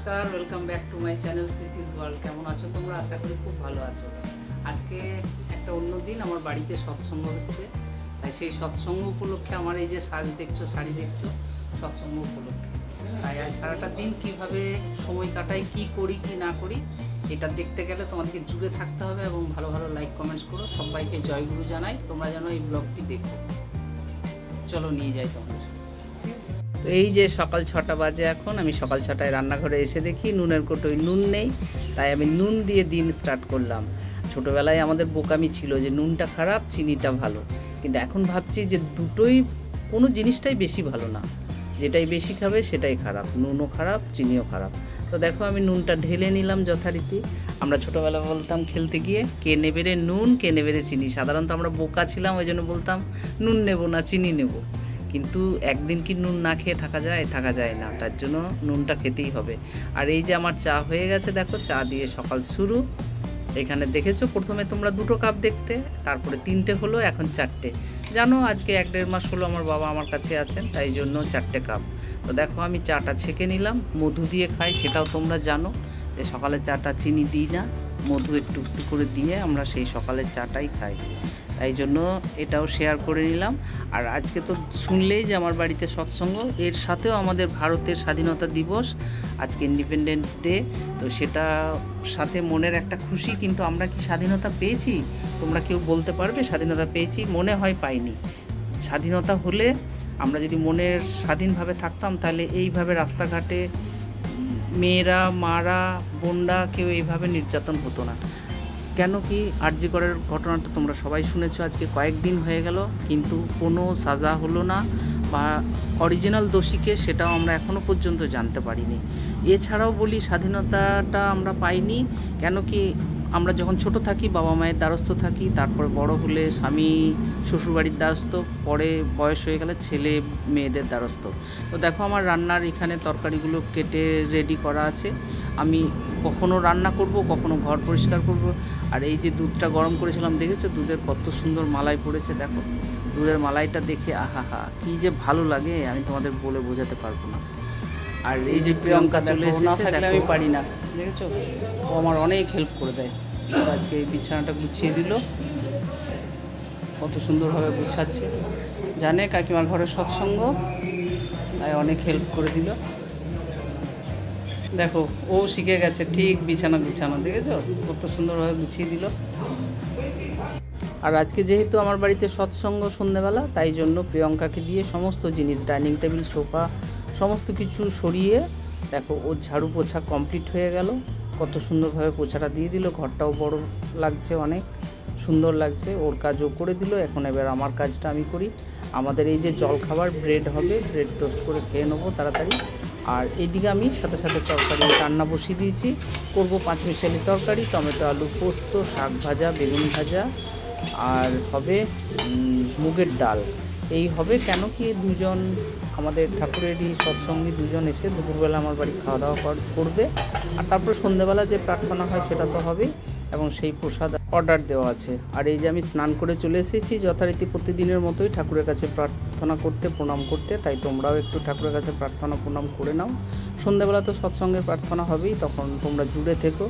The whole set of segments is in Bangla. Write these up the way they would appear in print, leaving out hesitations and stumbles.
নমস্কার, welcome back to my channel sweeties world. কেমন আছো তোমরা? আশা করি খুব ভালো আছো। আজকে একটা অন্য দিন, আমার বাড়িতে সৎসঙ্গ হচ্ছে, তাই সেই সৎসঙ্গ উপলক্ষে আমার এই যে শাড়ি দেখছো সৎসঙ্গ উপলক্ষে। তাই আজ সারাটা দিন কিভাবে সময় কাটাই, কি করি কি না করি, এটা দেখতে গেলে তোমাদেরকে জুড়ে থাকতে হবে এবং ভালো ভালো লাইক কমেন্টস করো। সবাইকে জয়গুরু জানাই, তোমরা যেন এই ব্লগটি দেখো। চলো নিয়ে যাই তোমাদের। তো এই যে সকাল 6টা বাজে এখন, আমি সকাল 6টায় রান্নাঘরে এসে দেখি নুনের কৌটোয় নুন নেই, তাই আমি নুন দিয়ে দিন স্টার্ট করলাম। ছোটোবেলায় আমাদের বোকামি ছিল যে নুনটা খারাপ, চিনিটা ভালো, কিন্তু এখন ভাবছি যে দুটোই, কোনো জিনিসটাই বেশি ভালো না, যেটাই বেশি খাবে সেটাই খারাপ, নুনও খারাপ চিনিও খারাপ। তো দেখো আমি নুনটা ঢেলে নিলাম যথারীতি। আমরা ছোটোবেলা বলতাম খেলতে গিয়ে, কে নেবে রে নুন, কে নেবে রে চিনি। সাধারণত আমরা বোকা ছিলাম, ওই জন্য বলতাম নুন নেব না চিনি নেব, কিন্তু একদিন কি নুন না খেয়ে থাকা যায় না, তার জন্য নুনটা খেতেই হবে। আর এই যে আমার চা হয়ে গেছে, দেখো চা দিয়ে সকাল শুরু। এখানে দেখেছো প্রথমে তোমরা 2 কাপ দেখতে, তারপরে 3টে হলো, এখন 4টে। জানো আজকে 1-1.5 মাস হলো আমার বাবা আমার কাছে আছেন, তাই জন্য 4টে কাপ। তো দেখো আমি চাটা ছেঁকে নিলাম, মধু দিয়ে খাই, সেটাও তোমরা জানো যে সকালে চাটা চিনি দিই না, মধু একটু একটু করে দিয়ে আমরা সেই সকালের চাটাই খাই, তাই জন্য এটাও শেয়ার করে নিলাম। আর আজকে তো শুনলেই যে আমার বাড়িতে সৎসঙ্গ, এর সাথেও আমাদের ভারতের স্বাধীনতা দিবস, আজকে ইন্ডিপেন্ডেন্স ডে। তো সেটা সাথে মনের একটা খুশি, কিন্তু আমরা কি স্বাধীনতা পেয়েছি? তোমরা কেউ বলতে পারবে স্বাধীনতা পেয়েছি? মনে হয় পাইনি। স্বাধীনতা হলে আমরা যদি মনের স্বাধীনভাবে থাকতাম, তাহলে এইভাবে রাস্তাঘাটে মেয়েরা, মারা, বোনরা কেউ এইভাবে নির্যাতন হতো না। কেন কি আরজি করের ঘটনাটা তোমরা সবাই শুনেছো, আজকে কয়েকদিন হয়ে গেল, কিন্তু কোনো সাজা হলো না, বা অরিজিনাল দোষীকে সেটাও আমরা এখনও পর্যন্ত জানতে পারিনি। এছাড়াও বলি স্বাধীনতাটা আমরা পাইনি কেন কি, আমরা যখন ছোট থাকি বাবা মায়ের দ্বারস্থ থাকি, তারপরে বড় হলে স্বামী শ্বশুরবাড়ির দ্বারস্থ, পরে বয়স হয়ে গেলে ছেলে মেয়েদের দ্বারস্থ। তো দেখো আমার রান্নার এখানে তরকারিগুলো কেটে রেডি করা আছে। আমি কখনো রান্না করব, কখনো ঘর পরিষ্কার করব। আর এই যে দুধটা গরম করেছিলাম, দেখেছো দুধের কত সুন্দর মালাই পড়েছে, দেখো দুধের মালাইটা দেখে আহা কি যে ভালো লাগে, আমি তোমাদের বলে বোঝাতে পারবো না। আর এই যে প্রিয়ঙ্কা চলে এসেছে, আমি পারি না, দেখেছো ও আমার অনেক হেল্প করে দেয়। আজকে এই বিছানাটা গুছিয়ে দিল, কত সুন্দরভাবে গুছাচ্ছে, জানে কাকিমার ঘরের সৎসঙ্গ, তাই অনেক হেল্প করে দিল। দেখো ও শিখে গেছে ঠিক বিছানা গুছানো, দেখেছো কত সুন্দরভাবে গুছিয়ে দিল। আর আজকে যেহেতু আমার বাড়িতে সৎসঙ্গ সন্ধ্যেবেলা, তাই জন্য প্রিয়ঙ্কাকে দিয়ে সমস্ত জিনিস, ডাইনিং টেবিল, সোফা, সমস্ত কিছু সরিয়ে দেখো ওর ঝাড়ু পোছা কমপ্লিট হয়ে গেল। কত সুন্দরভাবে পোছাটা দিয়ে দিল, ঘরটাও বড় লাগছে, অনেক সুন্দর লাগছে, ওর কাজও করে দিল। এখন এবার আমার কাজটা আমি করি। আমাদের এই যে জল খাবার ব্রেড হবে, ব্রেড টোস্ট করে খেয়ে নেবো তাড়াতাড়ি। আর এইদিকে আমি সাথে সাথে তরকারি রান্না বসিয়ে দিয়েছি, করবো 5 মিশালি তরকারি, টমেটো আলু পোস্ত, শাক ভাজা, বেগুন ভাজা, আর হবে মুগের ডাল। এই হবে কেন কি দুজন আমাদের ঠাকুরেরই সৎসঙ্গী দুজন এসে দুপুরবেলা আমার বাড়ি খাওয়া দাওয়া করবে, আর তারপর সন্ধ্যেবেলা যে প্রার্থনা হয় সেটা তো হবেই, এবং সেই প্রসাদ অর্ডার দেওয়া আছে। আর এই যে আমি স্নান করে চলে এসেছি যথারীতি প্রতিদিনের মতোই ঠাকুরের কাছে প্রার্থনা করতে, প্রণাম করতে। তাই তোমরাও একটু ঠাকুরের কাছে প্রার্থনা প্রণাম করে নাও। সন্ধ্যাবেলা তো সৎসঙ্গের প্রার্থনা হবেই, তখন তোমরা জুড়ে থেকো।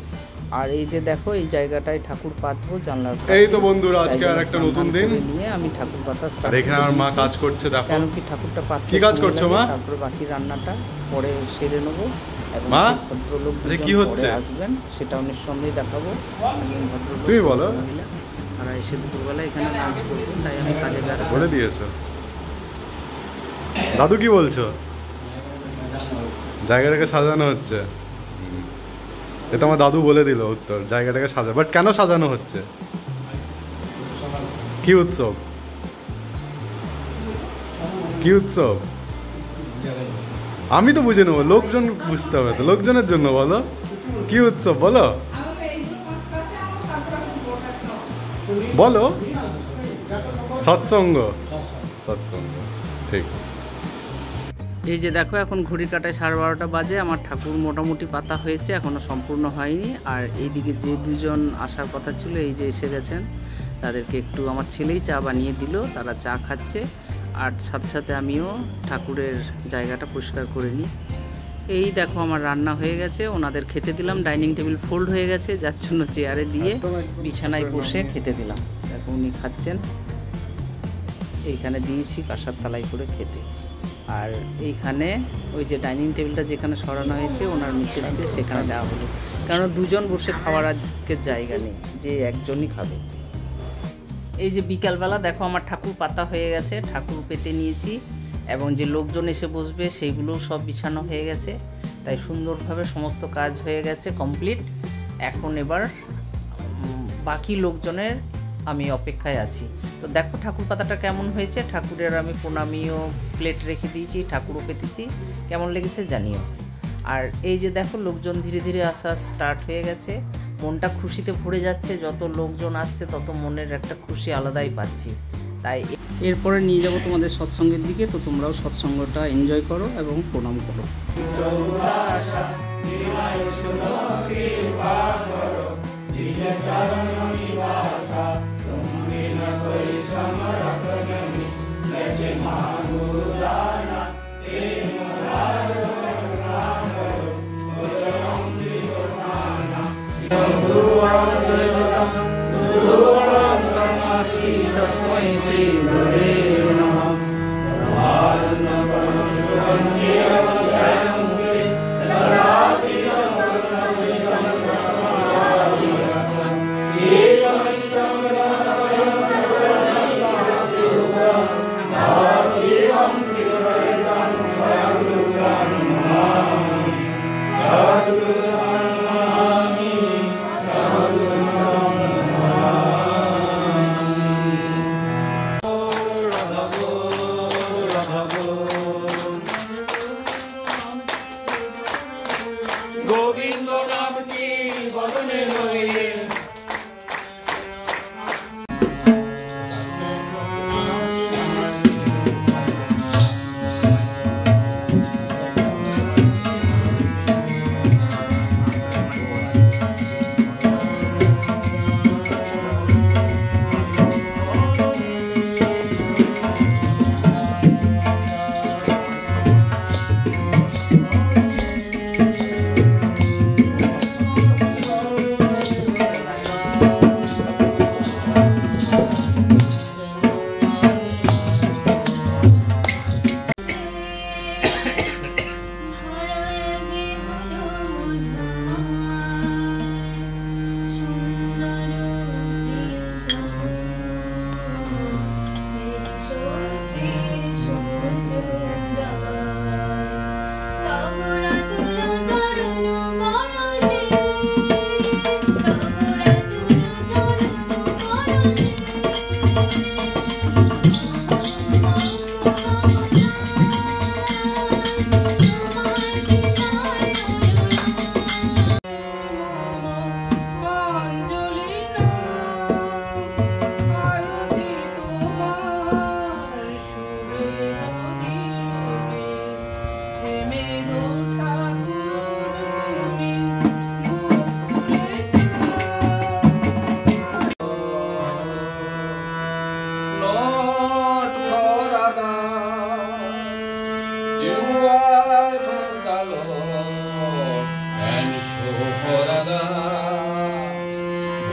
আর এই যে দেখো এই জায়গাটায় ঠাকুর পাতবো জানলার কাছে। এই তো বন্ধুরা আজকে আর একটা নতুন দিন নিয়ে আমি ঠাকুর পাতা আর এখানে আমার মা কাজ করছে, দেখো কেন কি ঠাকুরটা পাততে কি কাজ করছো মা? তারপরে বাকি রান্নাটা পরে সেরে নেবো, এবং মা ভদ্রলোক কি হচ্ছে আসবেন সেটাও নিঃসন্দেহে দেখাবো। তুমি বলো। তারা এসে দুপুরবেলা এখানে লাঞ্চ করবেন, তাই আমি কাজে ব্যস্ত। বলে দিয়েছো দাদু, কি বলছো? জায়গাটাকে সাজানো হচ্ছে, এটা আমার দাদু বলে দিল উত্তর, জায়গাটাকে সাজা। বাট কেন সাজানো হচ্ছে? কি উৎসব? কি উৎসব? আমি তো বুঝে নেবো, লোকজন বুঝতে হবে তো, লোকজনের জন্য বলো কি উৎসব, বলো বলো। সৎসঙ্গ, সৎসঙ্গ, ঠিক। এই যে দেখো এখন ঘড়ি কাটায় 12:30 বাজে, আমার ঠাকুর মোটামুটি পাতা হয়েছে, এখনও সম্পূর্ণ হয়নি। আর এইদিকে যে দুজন আসার কথা ছিল এই যে এসে গেছেন, তাদেরকে একটু আমার ছেলেই চা বানিয়ে দিল, তারা চা খাচ্ছে। আর সাথে সাথে আমিও ঠাকুরের জায়গাটা পরিষ্কার করে নিই। এই দেখো আমার রান্না হয়ে গেছে, ওনাদের খেতে দিলাম। ডাইনিং টেবিল ফোল্ড হয়ে গেছে, যার জন্য চেয়ারে দিয়ে বিছানায় বসে খেতে দিলাম। দেখো উনি খাচ্ছেন, এইখানে দিয়েছি কাঁসার থালায় করে খেতে। আর এইখানে ওই যে ডাইনিং টেবিলটা যেখানে সরানো হয়েছে ওনার মিসেসকে সেখানে দেওয়া হলো, কারণ দুজন বসে খাওয়ার আজকে জায়গা নেই, যে একজনই খাবে। এই যে বিকালবেলা দেখো আমার ঠাকুর পাতা হয়ে গেছে, ঠাকুর পেতে নিয়েছি, এবং যে লোকজন এসে বসবে সেইগুলো সব বিছানো হয়ে গেছে। তাই সুন্দরভাবে সমস্ত কাজ হয়ে গেছে, কমপ্লিট। এখন এবার বাকি লোকজনের আমি অপেক্ষায় আছি। তো দেখো ঠাকুর পাতাটা কেমন হয়েছে। ঠাকুরের আমি প্রণামীও প্লেট রেখে দিয়েছি, ঠাকুরও পেতেছি, কেমন লেগেছে জানিও। আর এই যে দেখো লোকজন ধীরে ধীরে আসা স্টার্ট হয়ে গেছে, মনটা খুশিতে ভরে যাচ্ছে। যত লোকজন আসছে তত মনের একটা খুশি আলাদাই পাচ্ছি। তাই এরপরে নিয়ে যাব তোমাদের সৎসঙ্গের দিকে। তো তোমরাও সৎসঙ্গটা এনজয় করো এবং প্রণাম করো।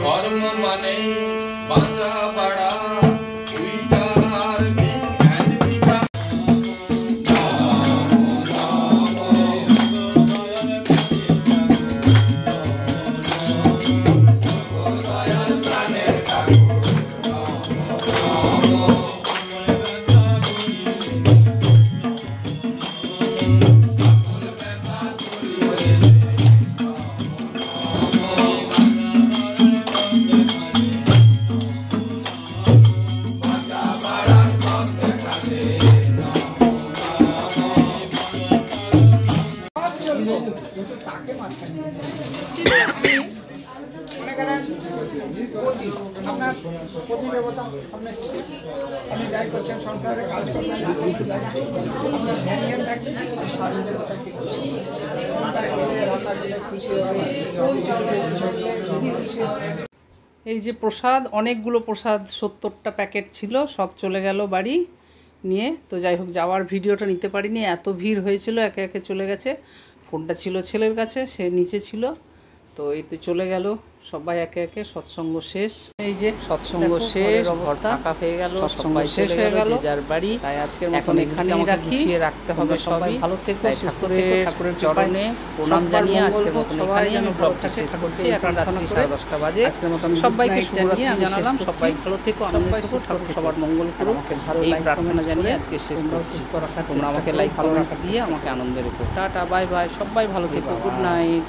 ধর্ম মানে বাঁচা বাড়া আপনার প্রতিদেবতা আপনি যাই করছেন সংসারে কাজ করবেন আপনার ধ্যান থাকবে স্বামী দেবতাকে খুশি এই যে প্রসাদ, অনেকগুলো প্রসাদ, 70টা প্যাকেট ছিল, সব চলে গেল বাড়ি নিয়ে। তো যাই হোক, যাওয়ার ভিডিওটা নিতে পারিনি, এত ভিড় হয়েছিল, একে একে চলে গেছে। ফোনটা ছিল ছেলের কাছে, সে নিচে ছিল। তো এই তো চলে গেল সবাই একে একে, সৎসঙ্গ শেষ। এই যে সৎসঙ্গ শেষ, অবস্থা ফাঁকা হয়ে গেল, সৎসঙ্গ শেষ হয়ে গেল, যে যার বাড়ি। তাই আজকের মতন এখানেই গুছিয়ে রাখতে হবে। সবাই ভালো থেকো, সুস্থ থেকো, ঠাকুরের চরণে প্রণাম জানিয়ে আজকের মতন এখানেই আমি ব্লগটা শেষ করছি। এখন রাত্রি 10:30 বাজে। আজকের মতন সবাইকে শুভরাত্রি জানালাম। সবাই ভালো থেকো, আনন্দ থেকো, ঠাকুর সবার মঙ্গল করুন, এই প্রার্থনা জানিয়ে আজকে শেষ করছি। তোমরা আমাকে লাইক কমেন্টস দিয়ে আমাকে আনন্দ রেখো। টাটা, বাই বাই, সবাই ভালো থেকো, গুড নাইট।